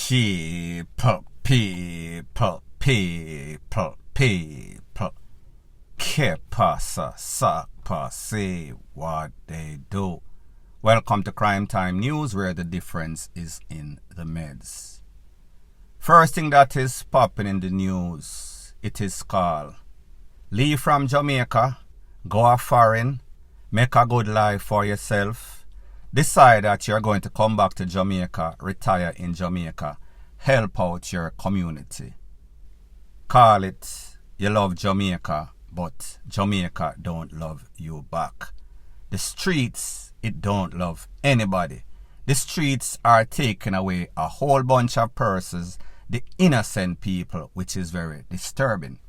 People. Que pasa, sapa, say what they do. Welcome to Crime Time News, where the difference is in the meds. First thing that is popping in the news, it is called Leave from Jamaica, go a foreign, make a good life for yourself, decide that you're going to come back to Jamaica, retire in Jamaica, help out your community. Call it, you love Jamaica, but Jamaica don't love you back. The streets, it don't love anybody. The streets are taking away a whole bunch of persons, the innocent people, which is very disturbing.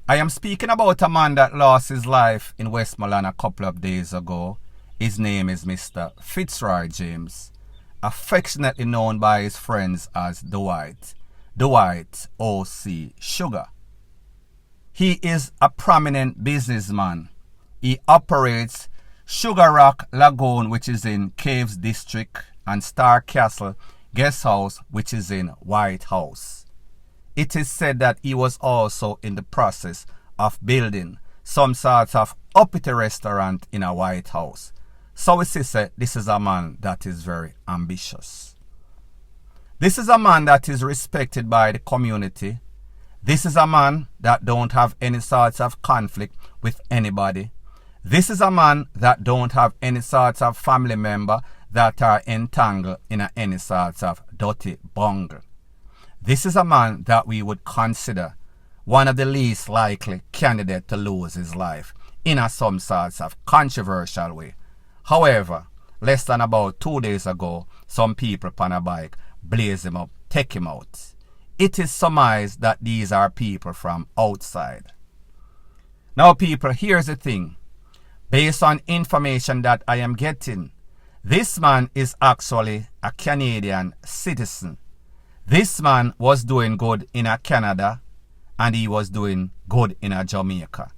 I am speaking about a man that lost his life in Westmoreland a couple of days ago. His name is Mr. Fitzroy James, affectionately known by his friends as Dwight O.C. Sugar. He is a prominent businessman. He operates Sugar Rock Lagoon, which is in Caves District, and Star Castle Guest House, which is in White House. It is said that he was also in the process of building some sort of uppity restaurant in a White House. So we say this is a man that is very ambitious. This is a man that is respected by the community. This is a man that don't have any sorts of conflict with anybody. This is a man that don't have any sorts of family member that are entangled in any sorts of dirty bungle. This is a man that we would consider one of the least likely candidates to lose his life in some sorts of controversial way. However, less than about 2 days ago, some people on a bike blaze him up, take him out. It is surmised that these are people from outside. Now people, here's the thing. Based on information that I am getting, this man is actually a Canadian citizen. This man was doing good in Canada and he was doing good in Jamaica.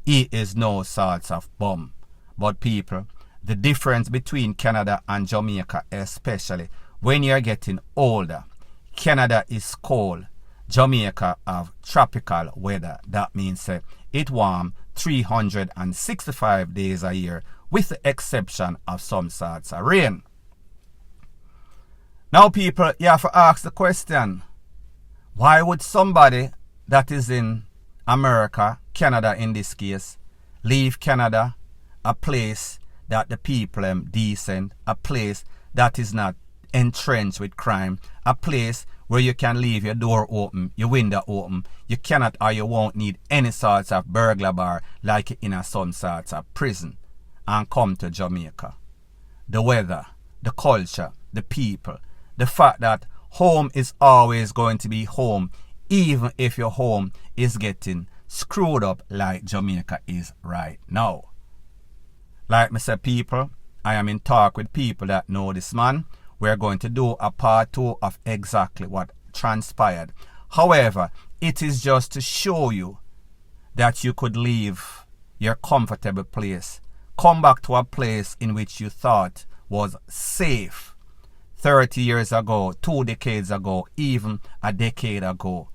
He is no sort of bum. But people, the difference between Canada and Jamaica, especially when you're getting older, Canada is cold. Jamaica have tropical weather. That means it warm 365 days a year, with the exception of some sorts of rain. Now people, you have to ask the question, why would somebody that is in America, Canada in this case, leave Canada, a place that the people are decent, a place that is not entrenched with crime, a place where you can leave your door open, your window open, you cannot or you won't need any sorts of burglar bar like in some sorts of prison, and come to Jamaica. The weather, the culture, the people, the fact that home is always going to be home, even if your home is getting screwed up like Jamaica is right now. Like me say, people, I am in talk with people that know this man. We're going to do a part 2 of exactly what transpired. However, it is just to show you that you could leave your comfortable place, come back to a place in which you thought was safe 30 years ago, 2 decades ago, even a decade ago.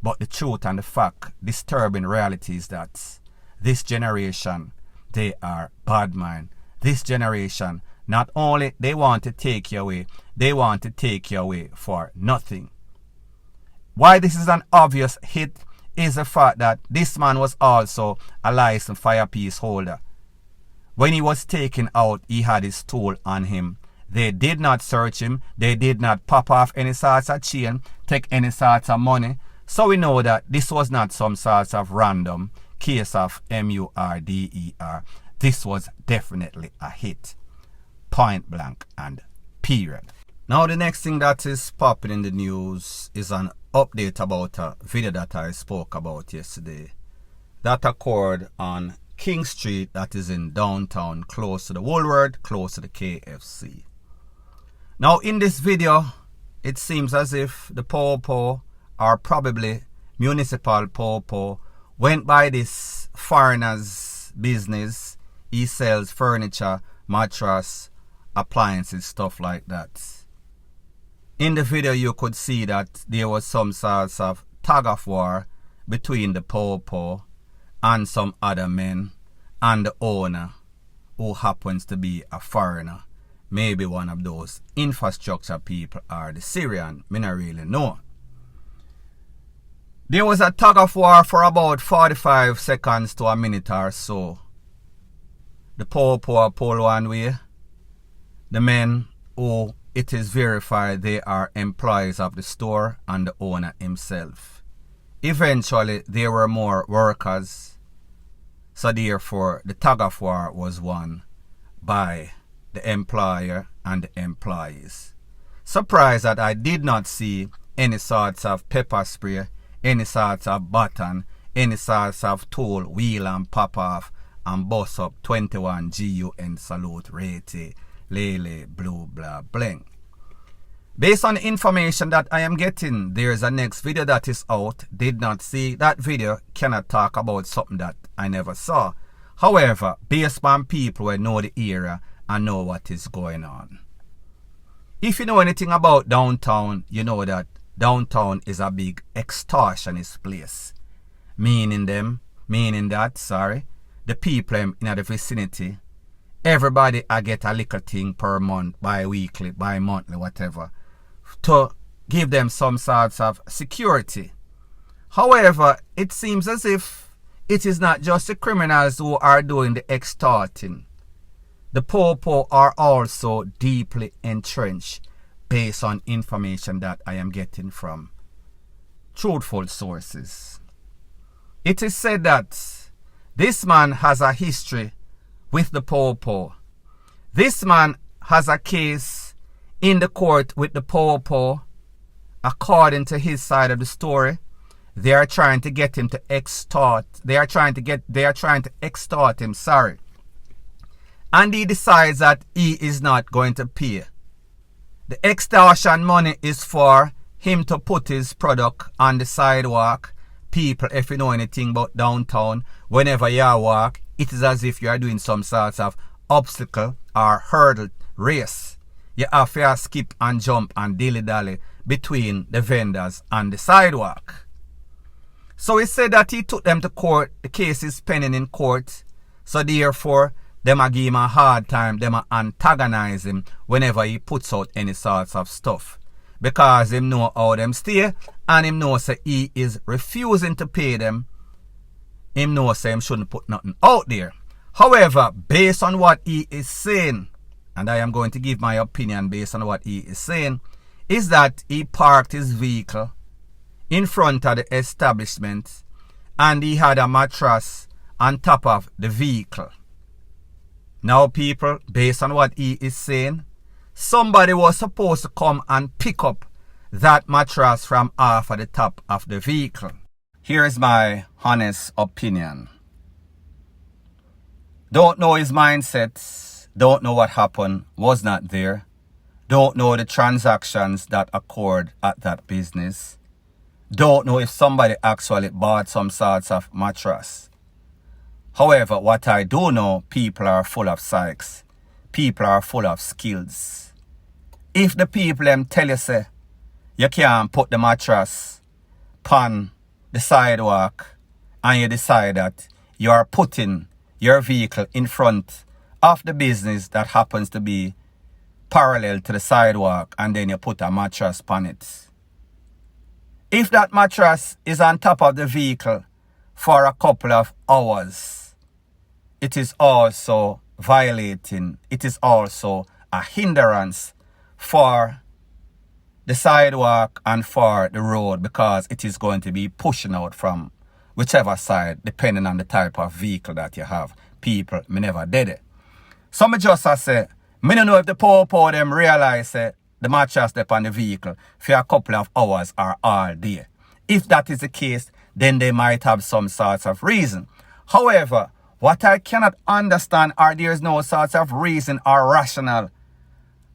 But the truth and the fact, disturbing reality is that this generation, they are bad mind. This generation, not only they want to take you away, they want to take you away for nothing. Why this is an obvious hit is the fact that this man was also a licensed firepiece holder. When he was taken out, he had his tool on him. They did not search him. They did not pop off any sorts of chain, take any sorts of money. So we know that this was not some sorts of random case of murder. This was definitely a hit. Point blank and period. Now the next thing that is popping in the news is an update about a video that I spoke about yesterday that occurred on King Street, that is in downtown, close to the Woolworth, close to the KFC. Now in this video, it seems as if the popo, or probably municipal popo, went by this foreigner's business. He sells furniture, mattress, appliances, stuff like that. In the video you could see that there was some sorts of tug of war between the Popo and some other men and the owner, who happens to be a foreigner. Maybe one of those infrastructure people or the Syrian, me not really know. There was a tug of war for about 45 seconds to a minute or so. The Popo pull one way. The men who it is verified they are employees of the store and the owner himself. Eventually there were more workers, so therefore the tug of war was won by the employer and the employees. Surprised that I did not see any sorts of pepper spray, any sorts of baton, any sorts of tool, wheel and pop off and bust up 21 GUN salute rate, lele, blue, blah, bling. Based on the information that I am getting, there is a next video that is out. Did not see that video, cannot talk about something that I never saw. However, based on people who know the area and know what is going on. If you know anything about downtown, you know that downtown is a big extortionist place. Meaning that the people in the vicinity, everybody I get a little thing per month, bi-weekly, bi-monthly, whatever, to give them some sorts of security. However, it seems as if it is not just the criminals who are doing the extorting. The Popo are also deeply entrenched based on information that I am getting from truthful sources. It is said that this man has a history with the Popo. This man has a case in the court with the Popo. According to his side of the story, they are trying to get him to extort. They are trying to extort him, And he decides that he is not going to pay. The extortion money is for him to put his product on the sidewalk. People, if you know anything about downtown, whenever you walk, it is as if you are doing some sort of obstacle or hurdle race. You have to skip and jump and dilly-dally between the vendors and the sidewalk. So he said that he took them to court. The case is pending in court. So therefore, them a give him a hard time. Them a antagonize him whenever he puts out any sorts of stuff. Because him know how them stay. And him know say he is refusing to pay them. Him know say him shouldn't put nothing out there. However, based on what he is saying, and I am going to give my opinion based on what he is saying, is that he parked his vehicle in front of the establishment and he had a mattress on top of the vehicle. Now people, based on what he is saying, somebody was supposed to come and pick up that mattress from off of the top of the vehicle. Here is my honest opinion. Don't know his mindset. Don't know what happened, was not there. Don't know the transactions that occurred at that business. Don't know if somebody actually bought some sorts of mattress. However, what I do know, people are full of psychs. People are full of skills. If the people them tell you say, you can't put the mattress on the sidewalk and you decide that you are putting your vehicle in front of the business that happens to be parallel to the sidewalk and then you put a mattress on it. If that mattress is on top of the vehicle for a couple of hours, it is also violating, it is also a hindrance for the sidewalk and for the road because it is going to be pushing out from whichever side depending on the type of vehicle that you have. People, me never did it. So me just say, me don't know if the Popo them realize the mattress step on the vehicle for a couple of hours or all day. If that is the case, then they might have some sorts of reason. However, what I cannot understand or there is no sorts of reason or rational,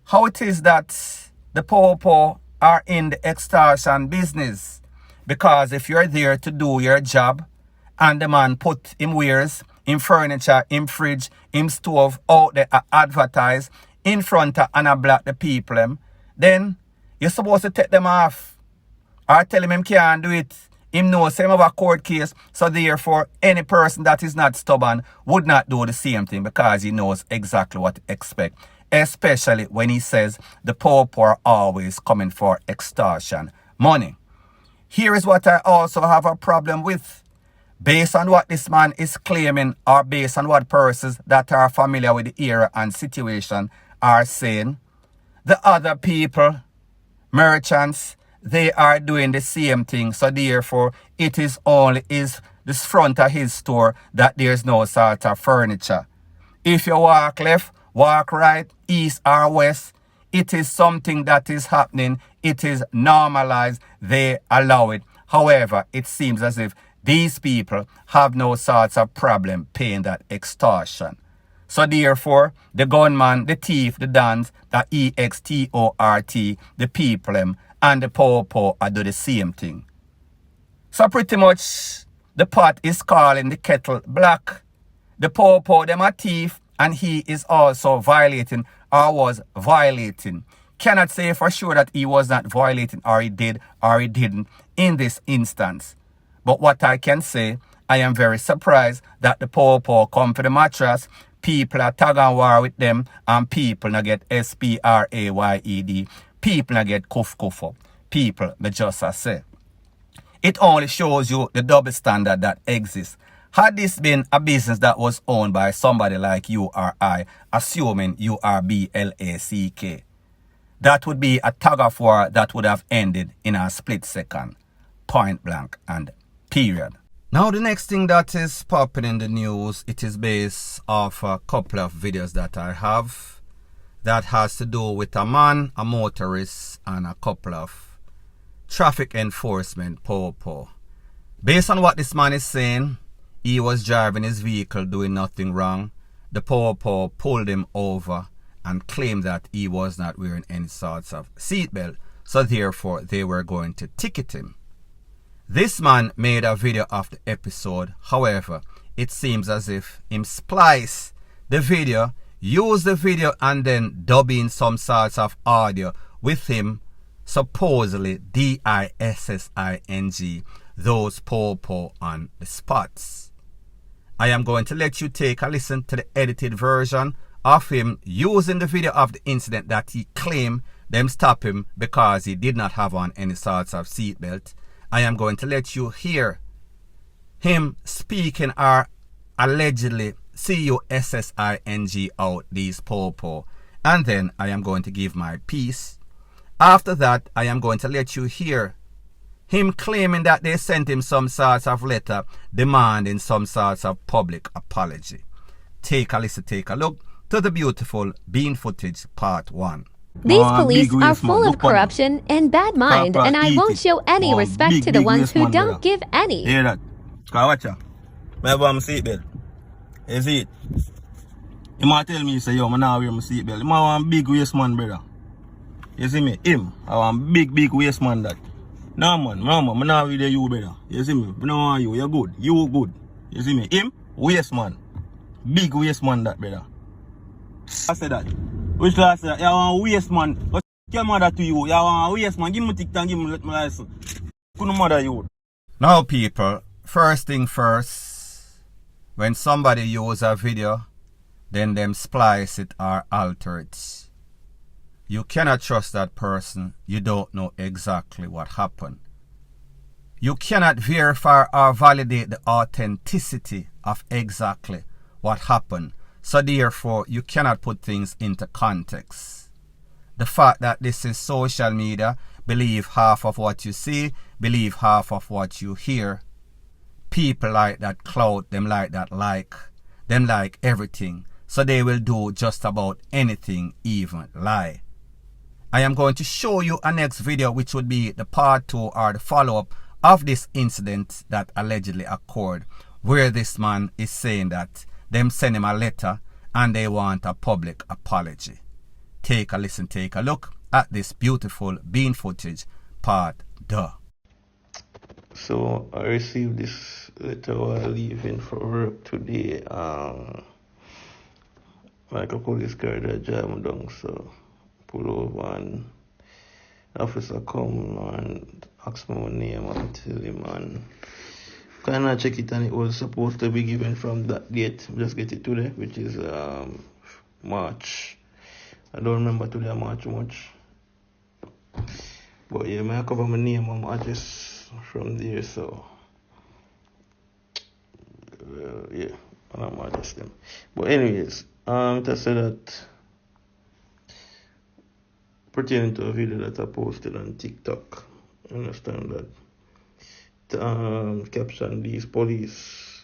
how it is that the Popo are in the extortion business. Because if you're there to do your job and the man put him wares, in furniture, in fridge, in stove, out there advertise in front of and block the people, then You're supposed to take them off. Or tell him can't do it. Him knows him have a court case. So therefore, any person that is not stubborn would not do the same thing because he knows exactly what to expect. Especially when he says the poor are always coming for extortion money. Here is what I also have a problem with. Based on what this man is claiming or based on what persons that are familiar with the era and situation are saying, the other people, merchants, they are doing the same thing. So therefore, it is only the front of his store that there's no sort of furniture. If you walk left, walk right, east or west, it is something that is happening. It is normalized. They allow it. However, it seems as if these people have no sorts of problem paying that extortion. So therefore, the gunman, the thief, the dance, the extort, the people, and the poor are do the same thing. So pretty much, the pot is calling the kettle black. The poor them are thief, and he is also violating or was violating. Cannot say for sure that he was not violating or he did or he didn't in this instance. But what I can say, I am very surprised that the poor come for the mattress. People are tag and war with them and people not get SPRAYED. People not get kuff. People, me just say. It only shows you the double standard that exists. Had this been a business that was owned by somebody like you or I, assuming you are BLACK, that would be a tug of war that would have ended in a split second. Point blank and period. Now the next thing that is popping in the news, it is based off a couple of videos that I have that has to do with a man, a motorist, and a couple of traffic enforcement popo. Based on what this man is saying, he was driving his vehicle doing nothing wrong. The popo pulled him over and claimed that he was not wearing any sorts of seatbelt, so therefore they were going to ticket him. This man made a video of the episode. However, it seems as if him splice the video, use the video and then dub in some sorts of audio with him supposedly dissing those popo on the spots. I am going to let you take a listen to the edited version of him using the video of the incident that he claimed them stop him because he did not have on any sorts of seatbelt. I am going to let you hear him speaking or allegedly cussing out these popo, and then I am going to give my piece. After that, I am going to let you hear him claiming that they sent him some sorts of letter demanding some sorts of public apology. Take a listen, take a look to the beautiful bean footage part 1. These police are full of corruption and bad mind, and I won't show any respect to the ones who don't give any. Hear that? Watch out. I have my seatbelt. You see it? You might tell me, say, yo, I now wear my seatbelt. I want big waist man, brother. You see me? Him. I want big waist man that. No man, I now with you, brother. You see me? I don't want you. You're good. You good. You see me? Him, waist man. Big waist man that, brother. I said that. Which last say, you want waist man. What's your mother to you? You want waist man. Give me tick and give me my license. Couldn't mother you. Now people, first thing first, when somebody use a video, then them splice it or alter it. You cannot trust that person. You don't know exactly what happened. You cannot verify or validate the authenticity of exactly what happened. So therefore, you cannot put things into context. The fact that this is social media, believe half of what you see, believe half of what you hear. People like that clout, them like that them like everything. So they will do just about anything, even lie. I am going to show you a next video which would be the part 2 or the follow-up of this incident that allegedly occurred, where this man is saying that them send him a letter and they want a public apology. Take a listen, take a look at this beautiful bean footage part 2. So I received this letter while leaving for work today. Like a police car that drive me down, so pull over and officer come and ask me my name and tell him, and kind of check it, and it was supposed to be given from that date. Just get it today, which is March. I don't remember today March much. But yeah, I cover my name and my address from there, so yeah, I'm address them. But anyways, to say that pertaining to a video that I posted on TikTok, you understand that caption, these police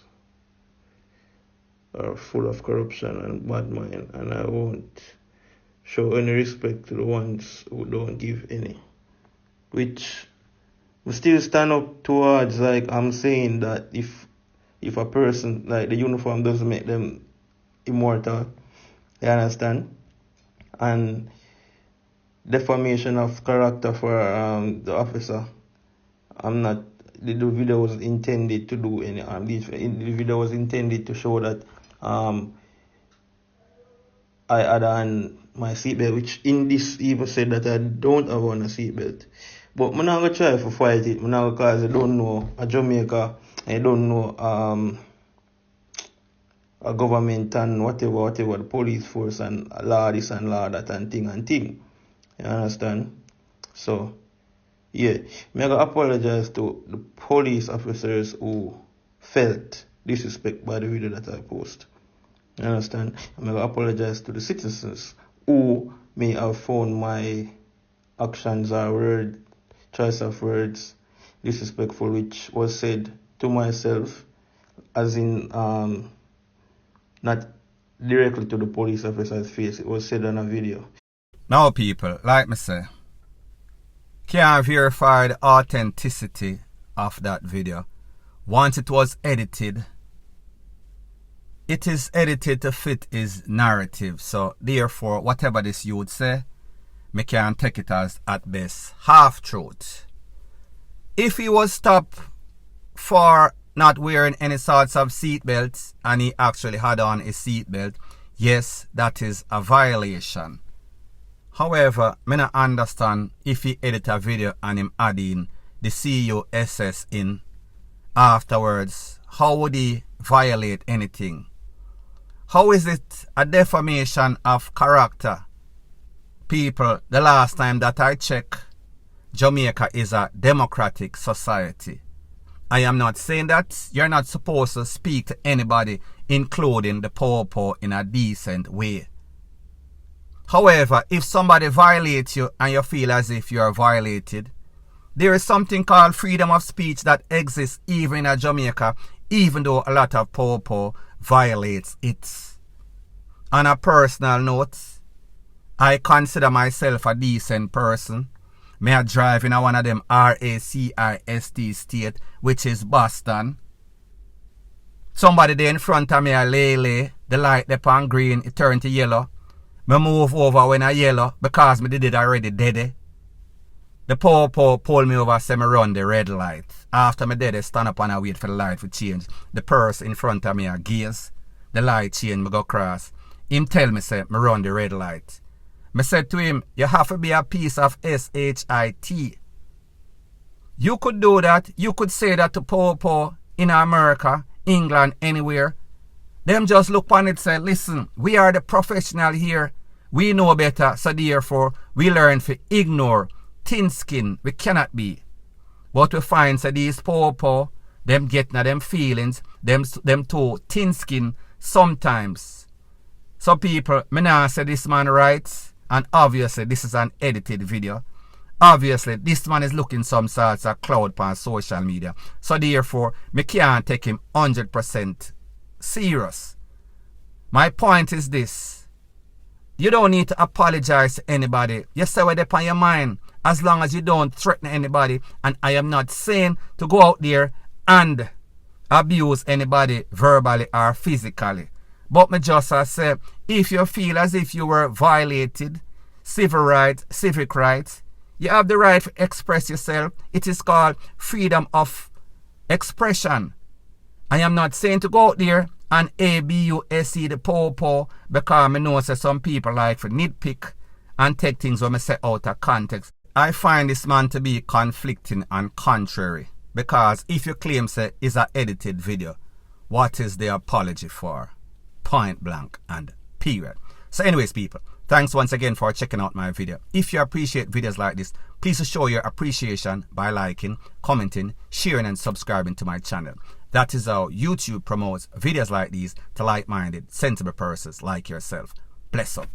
are full of corruption and bad mind, and I won't show any respect to the ones who don't give any. Which we still stand up towards, like I'm saying that if a person, like the uniform doesn't make them immortal, you understand? And defamation of character for the officer, the video was intended to do any harm. The video was intended to show that I had on my seatbelt, which in this even said that I don't have on a seatbelt. But I'm not going to try to fight it. I'm not because I don't know a Jamaica, I don't know a government and whatever, the police force and law this and law that and thing. You understand? So, yeah, I'm going to apologize to the police officers who felt disrespect by the video that I post. You understand? I'm going to apologize to the citizens who may have found my actions or choice of words disrespectful, which was said to myself, as in not directly to the police officer's face. It was said on a video. Now people, like me say, can't verify the authenticity of that video. Once it was edited, it is edited to fit his narrative. So therefore, whatever this youth say, me can take it as at best half-truth. If he was stopped for not wearing any sorts of seatbelts and he actually had on a seatbelt, yes, that is a violation. However, me not understand if he edit a video and him adding the CUSS in afterwards, how would he violate anything? How is it a defamation of character? People, the last time that I checked, Jamaica is a democratic society. I am not saying that you're not supposed to speak to anybody, including the poor, in a decent way. However, if somebody violates you and you feel as if you are violated, there is something called freedom of speech that exists even in Jamaica, even though a lot of poor violates it. On a personal note, I consider myself a decent person. Me I drive in one of them RACIST state, which is Boston. Somebody there in front of me a lay, the light they on green, it turn to yellow. Me move over when I yellow because me did it already dead. The poor pull me over, say me run the red light. After me dead, I stand up and I wait for the light to change. The person in front of me a gaze. The light change, me go cross. Him tell me say me run the red light. Me said to him, you have to be a piece of SHIT. You could do that. You could say that to poor in America, England, anywhere. Them just look on it and say, listen, we are the professional here. We know better, so therefore we learn to ignore thin skin. We cannot be. But we find that these poor, them get na them feelings, them too thin skin sometimes. So people, me now say this man right. And obviously, this is an edited video. Obviously, this man is looking some sorts of cloud on social media. So therefore, me can't take him 100% serious. My point is this. You don't need to apologize to anybody. You say what's on your mind. As long as you don't threaten anybody. And I am not saying to go out there and abuse anybody verbally or physically. But me just say, if you feel as if you were violated, civic rights, you have the right to express yourself. It is called freedom of expression. I am not saying to go out there and abuse the poor because I know that some people like to nitpick and take things when I say out of context. I find this man to be conflicting and contrary, because if you claim say it's an edited video, what is the apology for? Point blank and period. So anyways, people, thanks once again for checking out my video. If you appreciate videos like this, please show your appreciation by liking, commenting, sharing and subscribing to my channel. That is how YouTube promotes videos like these to like-minded, sensible persons like yourself. Bless up.